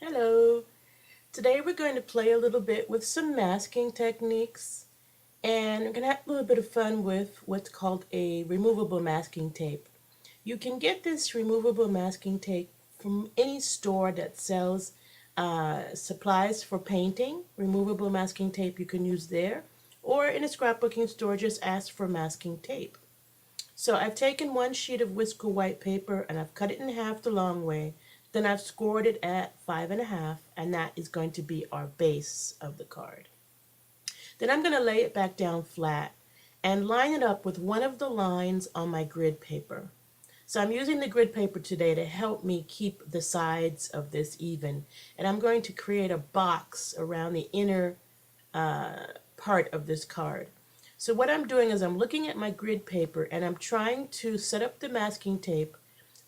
Hello. Today we're going to play a little bit with some masking techniques, and we're going to have a little bit of fun with what's called a removable masking tape. You can get this removable masking tape from any store that sells supplies for painting. Removable masking tape you can use there, or in a scrapbooking store just ask for masking tape. So I've taken one sheet of Whisker white paper and I've cut it in half the long way. Then I've scored it at 5.5, and that is going to be our base of the card. Then I'm going to lay it back down flat and line it up with one of the lines on my grid paper. So I'm using the grid paper today to help me keep the sides of this even. And I'm going to create a box around the inner part of this card. So what I'm doing is I'm looking at my grid paper and I'm trying to set up the masking tape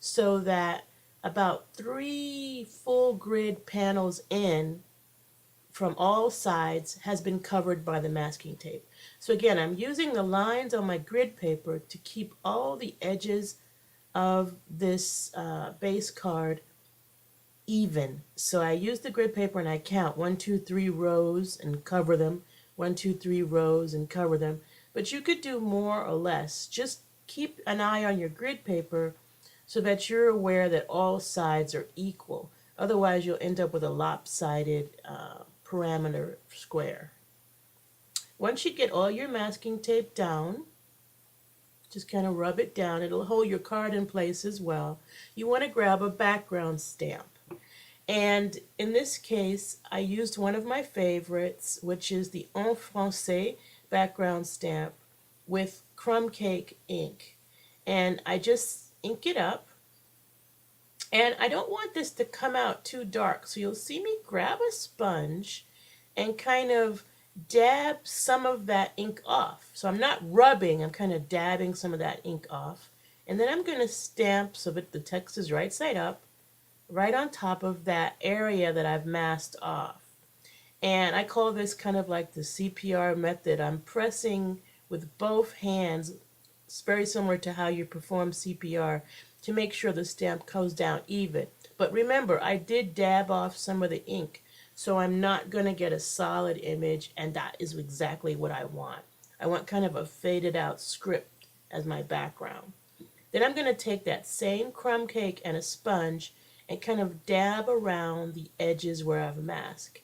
so that about 3 full grid panels in from all sides has been covered by the masking tape. So again, I'm using the lines on my grid paper to keep all the edges of this base card even. So I use the grid paper and I count 1, 2, 3 rows and cover them, 1, 2, 3 rows and cover them. But you could do more or less. Just keep an eye on your grid paper so that you're aware that all sides are equal. Otherwise, you'll end up with a lopsided parameter square. Once you get all your masking tape down, just kind of rub it down. It'll hold your card in place as well. You want to grab a background stamp. And in this case, I used one of my favorites, which is the En Français background stamp with crumb cake ink. And I just ink it up. And I don't want this to come out too dark. So you'll see me grab a sponge and kind of dab some of that ink off. So I'm not rubbing, I'm kind of dabbing some of that ink off. And then I'm going to stamp so that the text is right side up, right on top of that area that I've masked off. And I call this kind of like the CPR method. I'm pressing with both hands. It's very similar to how you perform CPR to make sure the stamp goes down even. But remember, I did dab off some of the ink, so I'm not going to get a solid image, and that is exactly what I want. I want kind of a faded out script as my background. Then I'm going to take that same crumb cake and a sponge and kind of dab around the edges where I've masked.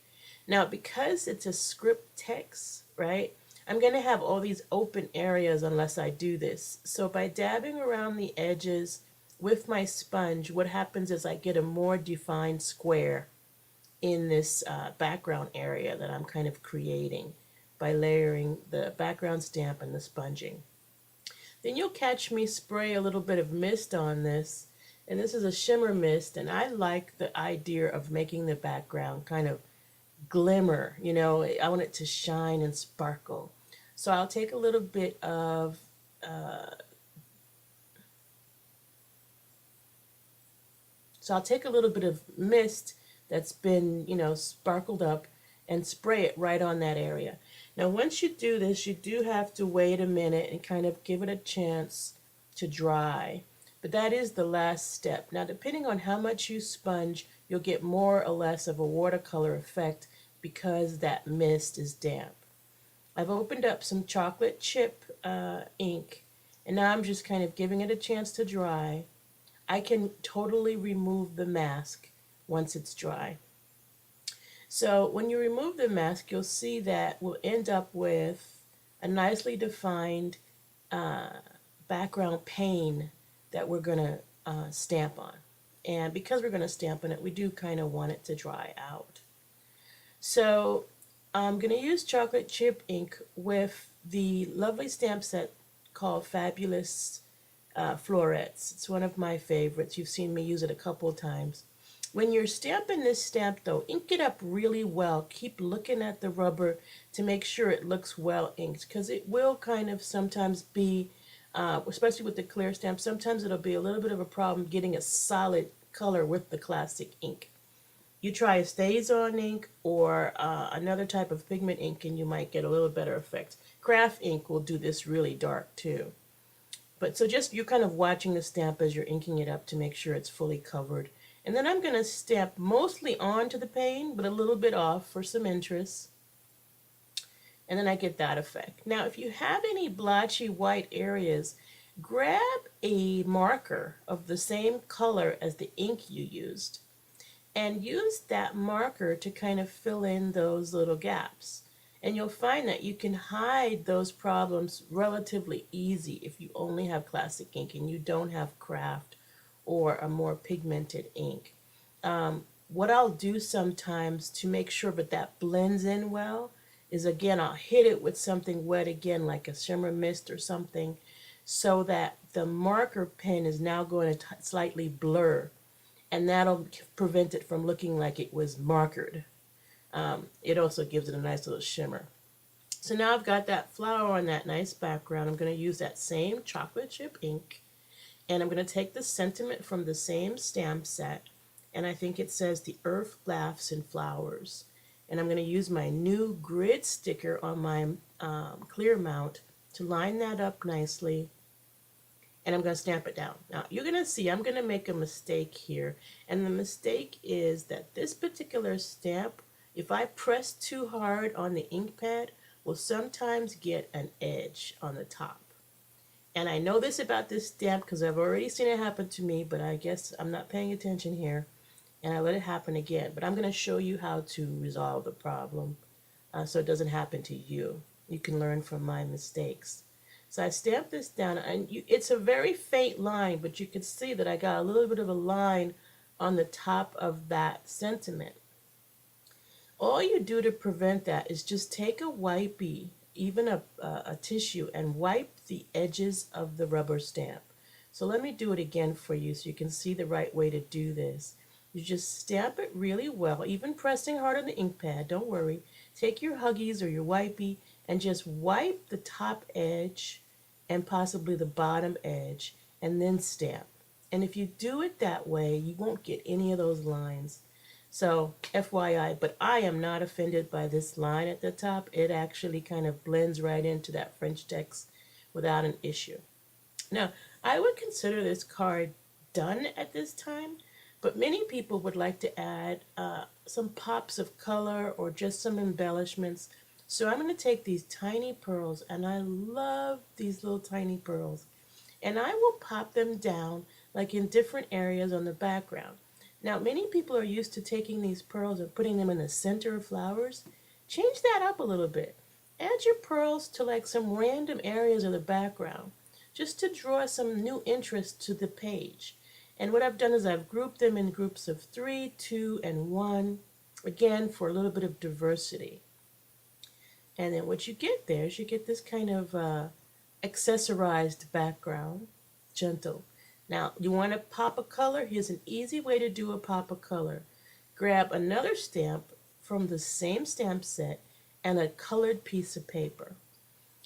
Now, because it's a script text, right, I'm going to have all these open areas unless I do this. So by dabbing around the edges with my sponge, what happens is I get a more defined square in this background area that I'm kind of creating by layering the background stamp and the sponging. Then you'll catch me spray a little bit of mist on this, and this is a shimmer mist, and I like the idea of making the background kind of glimmer. I want it to shine and sparkle. So I'll take a little bit of mist that's been, sparkled up and spray it right on that area. Now, once you do this, you do have to wait a minute and kind of give it a chance to dry. But that is the last step. Now, depending on how much you sponge, you'll get more or less of a watercolor effect because that mist is damp. I've opened up some chocolate chip ink, and now I'm just kind of giving it a chance to dry. I can totally remove the mask once it's dry. So when you remove the mask, you'll see that we'll end up with a nicely defined background pane that we're going to stamp on. And because we're going to stamp on it, we do kind of want it to dry out. So I'm going to use chocolate chip ink with the lovely stamp set called Fabulous Florets. It's one of my favorites. You've seen me use it a couple of times. When you're stamping this stamp, though, ink it up really well. Keep looking at the rubber to make sure it looks well inked, because it will kind of sometimes be, especially with the clear stamp, sometimes it'll be a little bit of a problem getting a solid color with the classic ink. You try a StazOn ink or another type of pigment ink and you might get a little better effect. Craft ink will do this really dark too. But so just you're kind of watching the stamp as you're inking it up to make sure it's fully covered And then I'm going to stamp mostly onto the pane, but a little bit off for some interest. And then I get that effect. Now, if you have any blotchy white areas, grab a marker of the same color as the ink you used and use that marker to kind of fill in those little gaps. And you'll find that you can hide those problems relatively easy if you only have classic ink and you don't have craft or a more pigmented ink. What I'll do sometimes to make sure that blends in well is, again, I'll hit it with something wet again, like a shimmer mist or something, so that the marker pen is now going to slightly blur, and that'll prevent it from looking like it was markered. It also gives it a nice little shimmer. So now I've got that flower on that nice background. I'm going to use that same chocolate chip ink, and I'm going to take the sentiment from the same stamp set, and I think it says "The Earth Laughs in Flowers." And I'm going to use my new grid sticker on my clear mount to line that up nicely, and I'm going to stamp it down. Now you're going to see I'm going to make a mistake here, and the mistake is that this particular stamp, if I press too hard on the ink pad, will sometimes get an edge on the top. And I know this about this stamp because I've already seen it happen to me, but I guess I'm not paying attention here, and I let it happen again. But I'm going to show you how to resolve the problem so it doesn't happen to you. You can learn from my mistakes. So I stamped this down, and it's a very faint line, but you can see that I got a little bit of a line on the top of that sentiment. All you do to prevent that is just take a wipey, even a tissue, and wipe the edges of the rubber stamp. So let me do it again for you so you can see the right way to do this. You just stamp it really well, even pressing hard on the ink pad, don't worry. Take your Huggies or your wipey and just wipe the top edge and possibly the bottom edge, and then stamp. And if you do it that way, you won't get any of those lines. So FYI, but I am not offended by this line at the top. It actually kind of blends right into that French text without an issue. Now, I would consider this card done at this time, but many people would like to add some pops of color or just some embellishments. So I'm going to take these tiny pearls, and I love these little tiny pearls, and I will pop them down like in different areas on the background. Now, many people are used to taking these pearls and putting them in the center of flowers. Change that up a little bit. Add your pearls to like some random areas of the background, just to draw some new interest to the page. And what I've done is I've grouped them in groups of 3, 2, and 1, again, for a little bit of diversity. And then what you get there is you get this kind of accessorized background, gentle. Now, you want to pop a color? Here's an easy way to do a pop of color. Grab another stamp from the same stamp set and a colored piece of paper.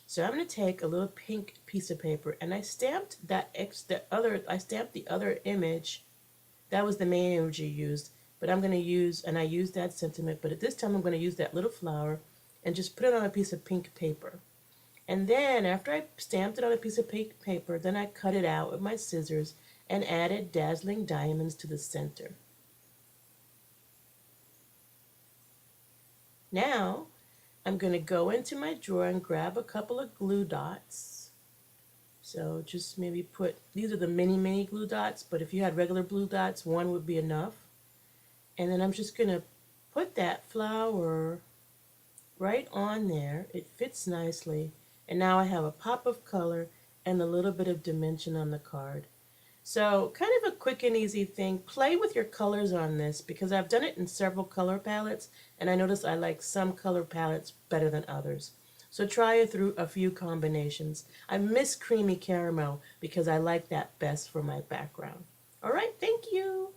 So I'm going to take a little pink piece of paper, and I stamped I stamped the other image. That was the main image you used, but I'm going to use, and I used that sentiment, but at this time I'm going to use that little flower and just put it on a piece of pink paper. And then after I stamped it on a piece of pink paper, then I cut it out with my scissors and added dazzling diamonds to the center. Now I'm going to go into my drawer and grab a couple of glue dots. So just maybe put, these are the mini glue dots, but if you had regular glue dots, one would be enough. And then I'm just going to put that flower right on there. It fits nicely. And now I have a pop of color and a little bit of dimension on the card. So kind of a quick and easy thing. Play with your colors on this because I've done it in several color palettes, and I notice I like some color palettes better than others. So try it through a few combinations. I miss creamy caramel because I like that best for my background. All right, thank you.